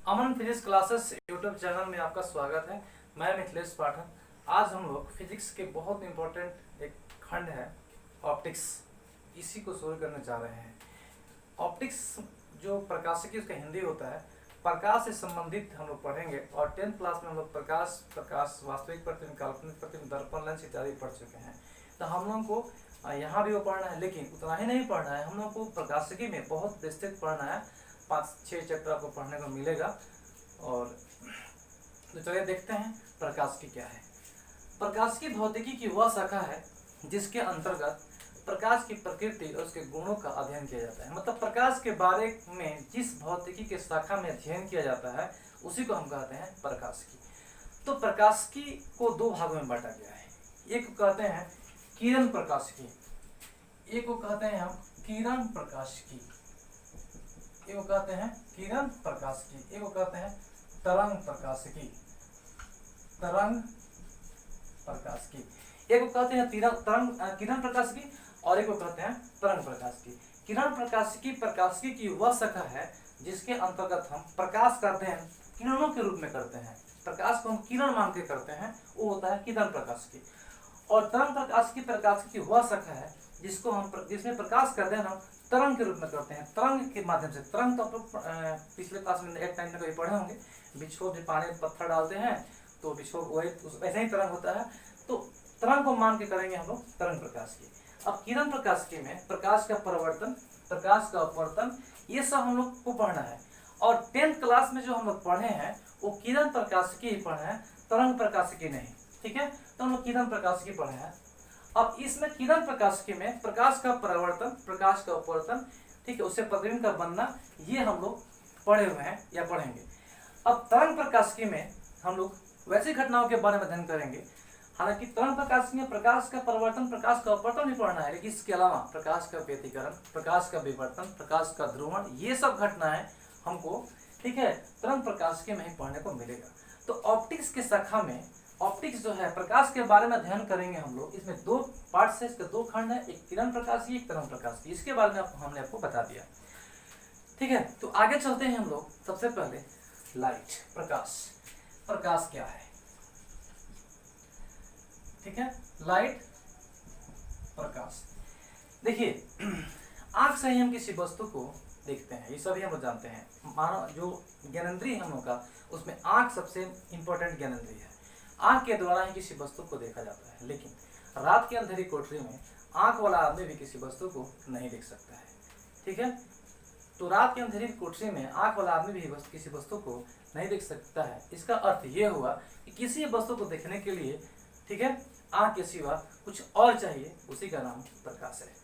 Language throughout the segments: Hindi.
अमन फिजिक्स क्लासेस यूट्यूब चैनल में आपका स्वागत है। मैं मिथिलेश पाठक। आज हम लोग फिजिक्स के बहुत इंपॉर्टेंट एक खंड है ऑप्टिक्स, इसी को शुरू करने जा रहे हैं। ऑप्टिक्स जो प्रकाशिकी उसका हिंदी होता है, प्रकाश से संबंधित हम लोग पढ़ेंगे। और 10th क्लास में हम लोग प्रकाश वास्तविक प्रतिबिंब, काल्पनिक प्रतिबिंब, दर्पण, लेंस इत्यादि पढ़ चुके हैं। तो हम लोगों को यहाँ भी वो पढ़ना है, लेकिन उतना ही नहीं पढ़ना है, हम लोग को प्रकाशिकी में बहुत विस्तृत पढ़ना है। 5-6 चैप्टर आपको पढ़ने को मिलेगा। और तो चलिए देखते हैं प्रकाशिकी क्या है। प्रकाशिकी भौतिकी की वह शाखा है जिसके अंतर्गत प्रकाश की प्रकृति और उसके गुणों का अध्ययन किया जाता है। मतलब प्रकाश के बारे में जिस भौतिकी के शाखा में अध्ययन किया जाता है उसी को हम कहते हैं प्रकाशिकी। तो प्रकाशिकी को दो भागों में बांटा गया है। एक को कहते हैं किरण प्रकाशिकी, एक को कहते हैं हम किरण प्रकाशिकी, एक को कहते हैं किरण प्रकाशिकी, एक को कहते हैं तरंग प्रकाशिकी, तरंग प्रकाशिकी, एक को कहते हैं किरण प्रकाशिकी और एक को कहते हैं तरंग प्रकाशिकी। किरण प्रकाशिकी प्रकाशिकी की वह शाखा है जिसके अंतर्गत हम प्रकाश का अध्ययन किरणों के रूप में करते हैं। प्रकाश को हम किरण मान के करते हैं, वो होता है किरण प्रकाशिकी। और तरंग प्रकाशिकी की वह शाखा है जिसमें प्रकाश का अध्ययन हम तरंग के रूप में करते हैं। तरंग के माध्यम से, तरंग तो आप लोग पिछले क्लास में 8-9 में कभी पढ़े होंगे। बिछोह में पानी पत्थर डालते हैं तो बिछोह वही वैसे ही तरंग होता है। तो तरंग को मान के करेंगे हम लोग तरंग प्रकाशिकी। अब किरण प्रकाशिकी में प्रकाश का परिवर्तन, प्रकाश का अपवर्तन, ये सब हम लोग को पढ़ना है। और 10th क्लास में जो हम लोग पढ़े हैं वो किरण प्रकाशिकी ही पढ़े हैं, तरंग प्रकाशिकी नहीं। ठीक है, तो हम लोग किरण प्रकाशिकी पढ़े हैं। अब इसमें किरण प्रकाशिकी में प्रकाश का परिवर्तन, प्रकाश का अपवर्तन, ठीक है, उससे प्रतिबिंब का बनना, ये हम लोग पढ़े हुए हैं या पढ़ेंगे। अब तरंग प्रकाशिकी में हम लोग वैसी घटनाओं के बारे में अध्ययन करेंगे। हालांकि तरंग प्रकाशिकी में प्रकाश का परिवर्तन, प्रकाश का अपवर्तन भी पढ़ना है, लेकिन इसके अलावा प्रकाश का व्यतिकरण, प्रकाश का विवर्तन, प्रकाश का ध्रुवण, ये सब घटनाएं हमको, ठीक है, तरंग प्रकाशिकी में ही पढ़ने को मिलेगा। तो ऑप्टिक्स के शाखा में ऑप्टिक्स जो है प्रकाश के बारे में अध्ययन करेंगे हम लोग। इसमें दो पार्ट्स है, इसके दो खंड है, एक किरण प्रकाशिकी, एक तरंग प्रकाशिकी। इसके बारे में हमने आपको बता दिया। ठीक है, तो आगे चलते हैं हम लोग। सबसे पहले लाइट, प्रकाश। प्रकाश क्या है? ठीक है, लाइट, प्रकाश। देखिए, आंख से ही हम किसी वस्तु को देखते हैं, ये सभी हम लोग जानते हैं। मानो जो ज्ञानेंद्रिय है हम लोग का, उसमें आंख सबसे इंपॉर्टेंट ज्ञानेंद्रिय है। आंख के द्वारा ही किसी वस्तु को देखा जाता है। लेकिन रात की अंधेरी कोठरी में आंख वाला आदमी भी किसी वस्तु को नहीं देख सकता है। ठीक है, तो रात की अंधेरी कोठरी में आंख वाला आदमी भी किसी वस्तु को नहीं देख सकता है। इसका अर्थ ये हुआ कि किसी वस्तु को देखने के लिए, ठीक है, आंख के सिवा कुछ और चाहिए, उसी का नाम प्रकाश है।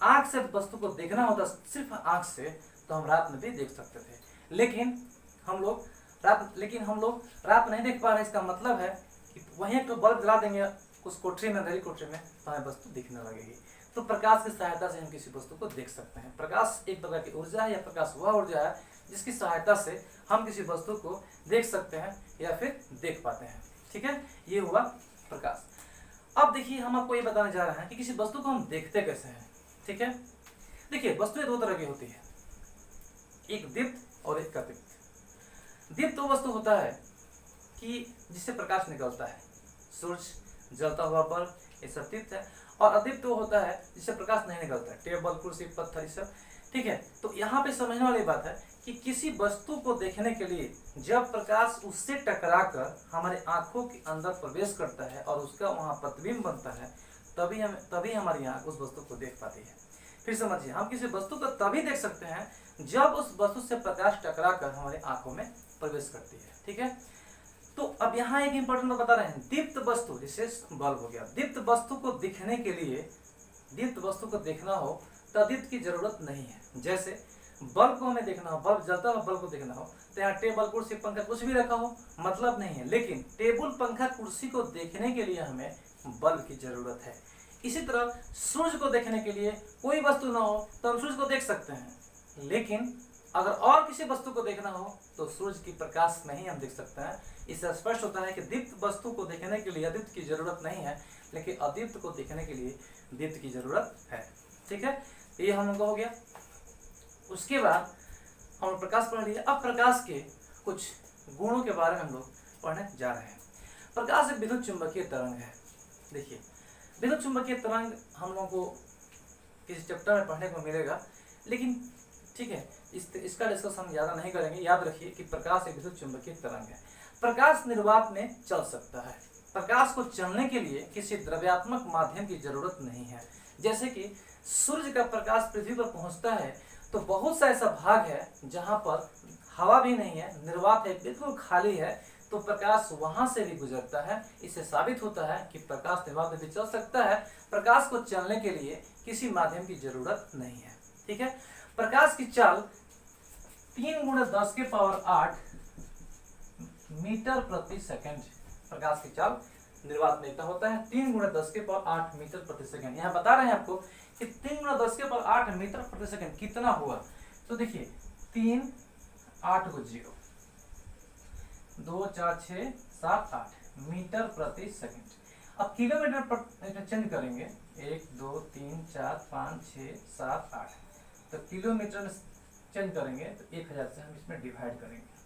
आंख से वस्तु को देखना होता सिर्फ आंख से, तो हम रात में भी देख सकते थे। लेकिन हम लोग रात में नहीं देख पा रहे। इसका मतलब है कि वहीं तो बल्ब जला देंगे उस कोठरी में, अंधेरी कोठरी में, तो हमें वस्तु दिखने लगेगी। तो प्रकाश की सहायता से हम किसी वस्तु को देख सकते हैं। प्रकाश एक प्रकार की ऊर्जा है, या प्रकाश वह ऊर्जा है जिसकी सहायता से हम किसी वस्तु को देख सकते हैं या फिर देख पाते हैं। ठीक है, ये हुआ प्रकाश। अब देखिए, हम आपको ये बताने जा रहे हैं कि किसी वस्तु को हम देखते कैसे हैं। ठीक है, देखिए, वस्तुएं दो तरह की होती है, एक दीप्त और एक अदीप्त। दीप्त वो वस्तु होता है कि जिससे प्रकाश निकलता है, सूर्य, जलता हुआ बल्ब, ये सब दीप्त है। और अदीप्त वो होता है जिससे प्रकाश नहीं निकलता है, टेबल, कुर्सी, पत्थर, ये सब। ठीक है, तो यहाँ पे समझने वाली बात है कि किसी वस्तु को देखने के लिए जब प्रकाश उससे टकराकर हमारे आंखों के अंदर प्रवेश करता है और उसका वहाँ प्रतिबिंब बनता है, तभी हमारी आंख उस वस्तु को देख पाती है। फिर समझिए, हम किसी वस्तु को तभी देख सकते हैं जब उस वस्तु से प्रकाश टकराकर हमारे आंखों में प्रवेश करती है। ठीक है, तो अब यहाँ एक इंपॉर्टेंट बता रहे हैं, दीप्त वस्तु, जैसे बल्ब हो गया, दीप्त वस्तु को दिखने के लिए, दीप्त वस्तु को देखना हो तो दीप्त की जरूरत नहीं है। जैसे बल्ब को हमें देखना हो, बल्ब जलता हुआ बल्ब को देखना हो, तो यहाँ टेबल, कुर्सी, पंखा कुछ भी रखा हो, मतलब नहीं है। लेकिन टेबल, पंखा, कुर्सी को देखने के लिए हमें बल्ब की जरूरत है। इसी तरह सूर्य को देखने के लिए कोई वस्तु ना हो तो हम सूर्य को देख सकते हैं, लेकिन अगर और किसी वस्तु को देखना हो तो सूर्य की प्रकाश में ही हम देख सकते हैं। इससे स्पष्ट होता है कि दीप्त वस्तु को देखने के लिए अदीप्त की जरूरत नहीं है, लेकिन अदीप्त को देखने के लिए दीप्त की जरूरत है। ठीक है, ये हम लोग हो गया। उसके बाद हम प्रकाश पढ़ लिया। अब प्रकाश के कुछ गुणों के बारे में हम लोग पढ़ने जा रहे हैं। प्रकाश एक विद्युत चुंबकीय तरंग है। देखिए, विद्युत चुंबकीय तरंग हम लोगों को किसी चैप्टर में पढ़ने को मिलेगा, लेकिन ठीक है, इसका डिस्कशन हम ज़्यादा नहीं करेंगे। याद रखिए कि प्रकाश एक विद्युत चुंबकीय तरंग है। प्रकाश निर्वात में चल सकता है। प्रकाश को चलने के लिए किसी द्रव्यात्मक माध्यम की जरूरत नहीं है। जैसे कि सूर्य का प्रकाश पृथ्वी पर पहुंचता है तो बहुत सा ऐसा भाग है जहां पर हवा भी नहीं है, निर्वात है, बिल्कुल खाली है, तो प्रकाश वहां से भी गुजरता है। इससे साबित होता है कि प्रकाश निर्वात में भी चल सकता है। प्रकाश को चलने के लिए किसी माध्यम की जरूरत नहीं है। ठीक है, प्रकाश की चाल 3 × 10⁸ मीटर प्रति सेकंड। प्रकाश की चाल निर्वात में क्या होता है? 3 × 10⁸ मीटर प्रति सेकंड। यहाँ बता रहे हैं आपको कि 3 × 10⁸ मीटर प्रति सेकंड कितना हुआ। तो देखिए 3 8 को 0 2 4 6 7 8 मीटर प्रति सेकंड। अब किलोमीटर पर चेंज करेंगे, 1 2 3 4 5 6 7 8, तो किलोमीटर में चेंज करेंगे तो 1000 से हम इसमें डिवाइड करेंगे,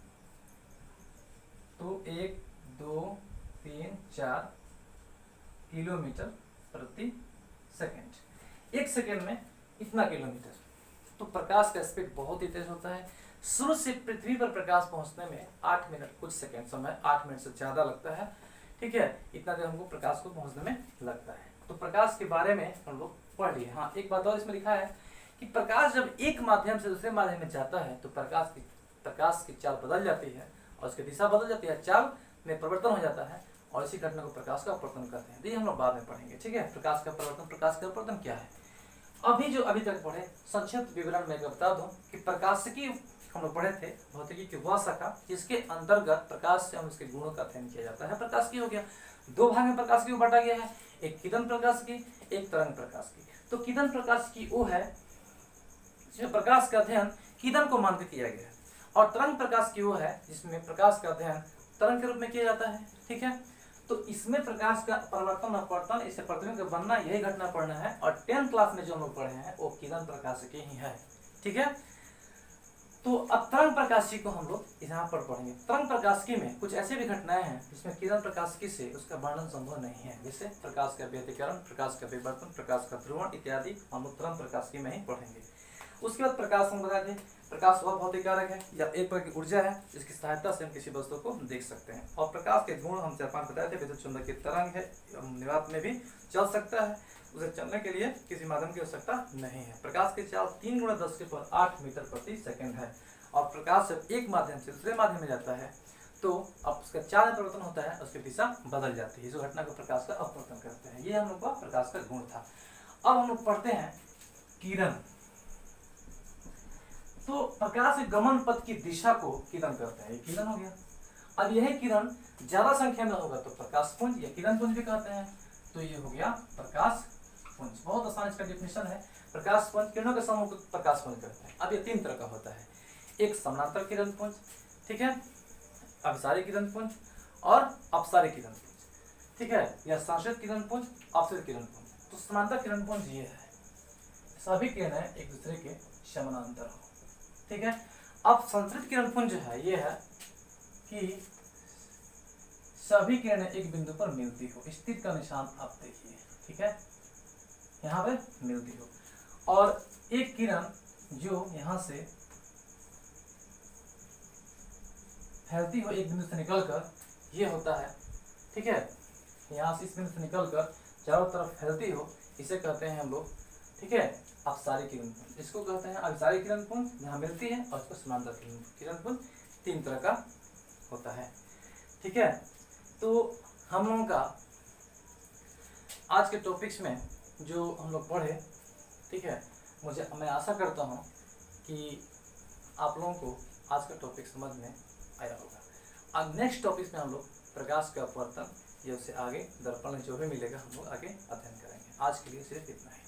तो 1 2 3 4 किलोमीटर प्रति सेकंड। 1 सेकंड में इतना किलोमीटर। तो प्रकाश का स्पीड बहुत ही तेज होता है। सूर्य से पृथ्वी पर प्रकाश पहुंचने में 8 मिनट कुछ सेकंड समय, 8 मिनट से ज्यादा लगता है। ठीक है, इतना देर हमको प्रकाश को पहुंचने में लगता है। तो प्रकाश के बारे में हम लोग पढ़ लिए। हाँ, एक बात और इसमें लिखा है कि प्रकाश जब एक माध्यम से दूसरे माध्यम में जाता है तो प्रकाश की चाल बदल जाती है और उसकी दिशा बदल जाती है, चाल में परिवर्तन हो जाता है, और इसी घटना को प्रकाश का अपवर्तन कहते हैं। ये हम लोग बाद में पढ़ेंगे। ठीक है, प्रकाश का परिवर्तन, प्रकाश का अपवर्तन क्या है। अभी तक पढ़े संक्षिप्त विवरण में बता दूं कि प्रकाशिकी हम लोग पढ़े थे, भौतिकी की वह शाखा जिसके अंतर्गत प्रकाश से हम उसके गुणों का अध्ययन किया जाता है। प्रकाशिकी हो गया, 2 भाग में प्रकाशिकी को बांटा गया है, एक किरण प्रकाशिकी, एक तरंग प्रकाशिकी। तो किरण प्रकाशिकी वो है जिसमें प्रकाश का अध्ययन किरण को मानकर किया गया है, और तरंग प्रकाशिकी वो है जिसमें प्रकाश का अध्ययन तरंग के रूप में किया जाता है। ठीक है, तो इसमें प्रकाश का परिवर्तन अपवर्तन, इससे प्रतिबिंब का बनना, यही घटना पढ़ना है। और 10th क्लास में जो हम लोग पढ़े हैं वो किरण प्रकाशिकी ही है। ठीक है, तो अब तरंग प्रकाशिकी को हम लोग यहाँ पर पढ़ेंगे। तरंग प्रकाशिकी में कुछ ऐसे भी घटनाएं हैं जिसमें किरण प्रकाशिकी से उसका वर्णन संभव नहीं है, जैसे प्रकाश का व्यतिकरण, प्रकाश का विवर्तन, प्रकाश का ध्रुवण इत्यादि हम लोग तरंग प्रकाशिकी में ही पढ़ेंगे। उसके बाद प्रकाश हम बता दें, प्रकाश वह भौतिक कारक है या एक प्रकार की ऊर्जा है जिसकी सहायता से हम किसी वस्तु को देख सकते हैं। और प्रकाश के गुण हम 4-5 बताए थे। विद्युत चुंबकीय तरंग है, निर्वात में भी चल सकता है, उसे चलने के लिए किसी माध्यम की आवश्यकता नहीं है। प्रकाश की चाल 3 × 10⁸ मीटर प्रति सेकंड है। और प्रकाश जब एक माध्यम से दूसरे माध्यम में जाता है तो अब उसका चाल में परिवर्तन होता है, उसकी दिशा बदल जाती है। इस घटना को प्रकाश का अपवर्तन कहते हैं। ये हम लोग का प्रकाश का गुण था। अब हम लोग पढ़ते हैं किरण। तो प्रकाश के गमन पथ की दिशा को किरण कहते हैं। ये किरण हो गया। अब यही किरण ज्यादा संख्या में होगा तो प्रकाश पुंज या किरण पुंज भी कहते हैं। तो ये हो गया प्रकाश पुंज। बहुत आसान इसका डेफिनेशन है। प्रकाश पुंज, किरणों के समूह को प्रकाश पुंज कहते हैं। अब ये 3 तरह का होता है, एक समानांतर किरण पुंज, ठीक है, अभिसारी किरण पुंज और अपसारी किरण पुंज। ठीक है, या संश्रित किरण पुंज, अपसरित किरण पुंज। तो समानांतर किरण पुंज ये है, सभी किरणें एक दूसरे के समानांतर हो। ठीक है, अब संश्रित किरण पुंज जो है ये है कि सभी किरणें एक बिंदु पर मिलती हो। स्थिर का निशान आप देखिए, ठीक है, यहाँ पे मिलती हो। और एक किरण जो यहाँ से फैलती हो एक बिंदु से निकलकर, ये होता है, ठीक है, यहाँ से इस बिंदु से निकलकर चारों तरफ फैलती हो, इसे कहते हैं हम लोग, ठीक है, अपसारी किरण पुंज। इसको कहते हैं अभिसारी किरण पुंज, जहाँ मिलती है, और इसको समानांतर किरण पुंज। 3 तरह का होता है। ठीक है, तो हम लोगों का आज के टॉपिक्स में जो हम लोग पढ़े, ठीक है, मैं आशा करता हूँ कि आप लोगों को आज का टॉपिक समझ में आया होगा। अब नेक्स्ट टॉपिक में हम लोग प्रकाश का अपवर्तन, ये उससे आगे दर्पण जो भी मिलेगा हम लोग आगे अध्ययन करेंगे। आज के लिए सिर्फ इतना ही।